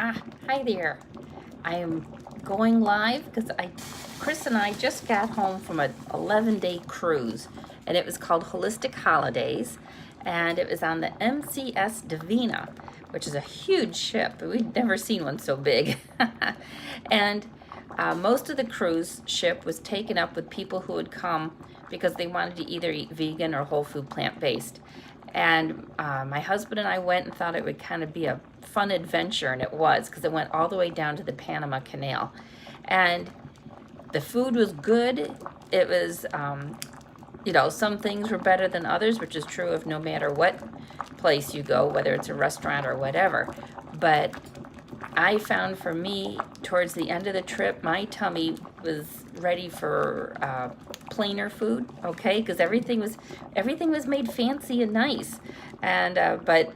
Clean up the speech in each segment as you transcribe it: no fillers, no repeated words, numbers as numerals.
Hi there. I am going live because Chris and I just got home from an 11-day cruise, and it was called Holistic Holidays, and it was on the MCS Divina, which is a huge ship. We'd never seen one so big. And most of the cruise ship was taken up with people who had come because they wanted to either eat vegan or whole food plant-based. And my husband and I went and thought it would kind of be a fun adventure, and it was, because it went all the way down to the Panama Canal. And the food was good. It was, some things were better than others, which is true of no matter what place you go, whether it's a restaurant or whatever. But I found for me, towards the end of the trip, my tummy was ready for plainer food, okay? Because everything was made fancy and nice, and but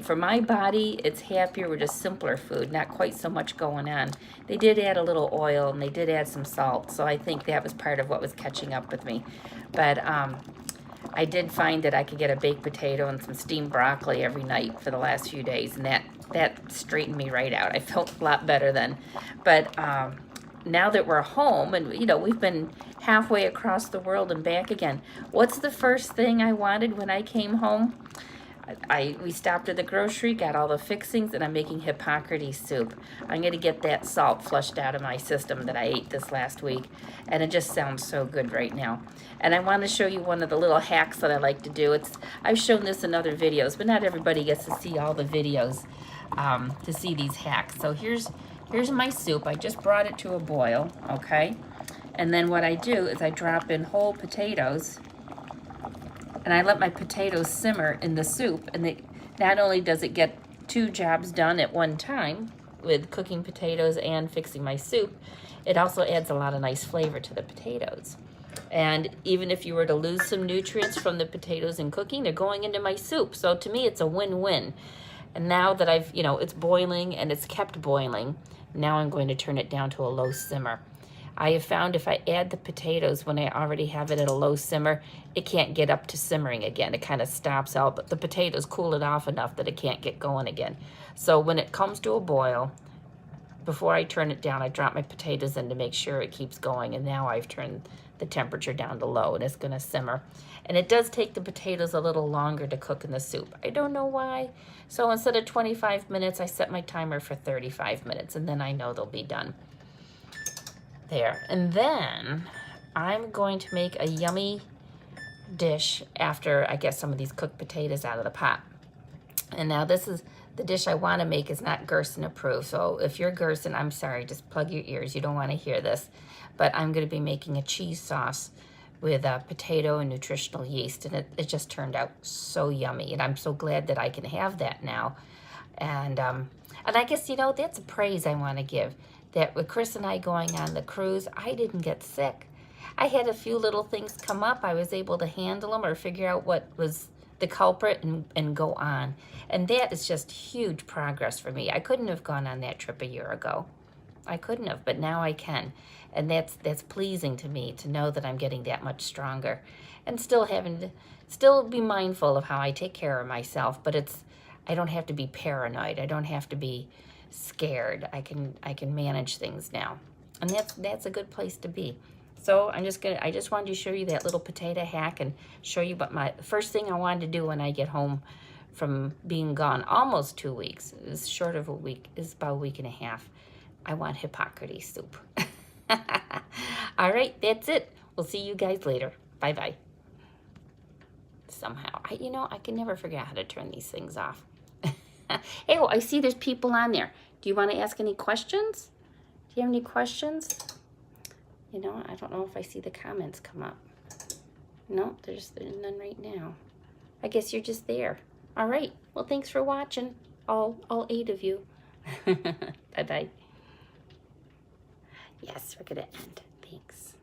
for my body, it's happier with just simpler food, not quite so much going on. They did add a little oil and they did add some salt, so I think that was part of what was catching up with me. But I did find that I could get a baked potato and some steamed broccoli every night for the last few days, and that straightened me right out. I felt a lot better then. But now that we're home and we've been halfway across the world and back again, what's the first thing I wanted when I came home? We stopped at the grocery, got all the fixings, and I'm making Hippocrates soup. I'm going to get that salt flushed out of my system that I ate this last week, and it just sounds so good right now. And I want to show you one of the little hacks that I like to do. I've shown this in other videos, but not everybody gets to see all the videos to see these hacks. So here's my soup. I just brought it to a boil, okay? And then what I do is I drop in whole potatoes, and I let my potatoes simmer in the soup, and not only does it get two jobs done at one time with cooking potatoes and fixing my soup, it also adds a lot of nice flavor to the potatoes. And even if you were to lose some nutrients from the potatoes in cooking, they're going into my soup. So to me, it's a win-win. And now that it's boiling and it's kept boiling, now I'm going to turn it down to a low simmer. I have found if I add the potatoes when I already have it at a low simmer, it can't get up to simmering again. It kind of stops out, but the potatoes cool it off enough that it can't get going again. So when it comes to a boil, before I turn it down, I drop my potatoes in to make sure it keeps going, and now I've turned the temperature down to low, and it's gonna simmer. And it does take the potatoes a little longer to cook in the soup. I don't know why. So instead of 25 minutes, I set my timer for 35 minutes, and then I know they'll be done. There. And then I'm going to make a yummy dish after I get some of these cooked potatoes out of the pot. And now this is the dish I want to make is not Gerson approved. So if you're Gerson, I'm sorry, just plug your ears. You don't want to hear this. But I'm going to be making a cheese sauce with potato and nutritional yeast. And it just turned out so yummy. And I'm so glad that I can have that now. And I guess, that's a praise I want to give. That with Chris and I going on the cruise, I didn't get sick. I had a few little things come up. I was able to handle them or figure out what was the culprit and go on. And that is just huge progress for me. I couldn't have gone on that trip a year ago. I couldn't have, but now I can. And that's pleasing to me to know that I'm getting that much stronger. And still be mindful of how I take care of myself, but I don't have to be paranoid. I don't have to be scared. I can manage things now, and that's a good place to be. So I just wanted to show you that little potato hack and show you what my first thing I wanted to do when I get home from being gone almost 2 weeks. It's short of a week. It's about a week and a half. I want Hippocrates soup. All right, that's it. We'll see you guys later. Bye bye. Somehow I can never figure out how to turn these things off. Hey, I see there's people on there. Do you want to ask any questions? Do you have any questions? I don't know if I see the comments come up. No, there's none right now. I guess you're just there. All right. Well, thanks for watching, all 8 of you. Bye-bye. Yes, we're going to end. Thanks.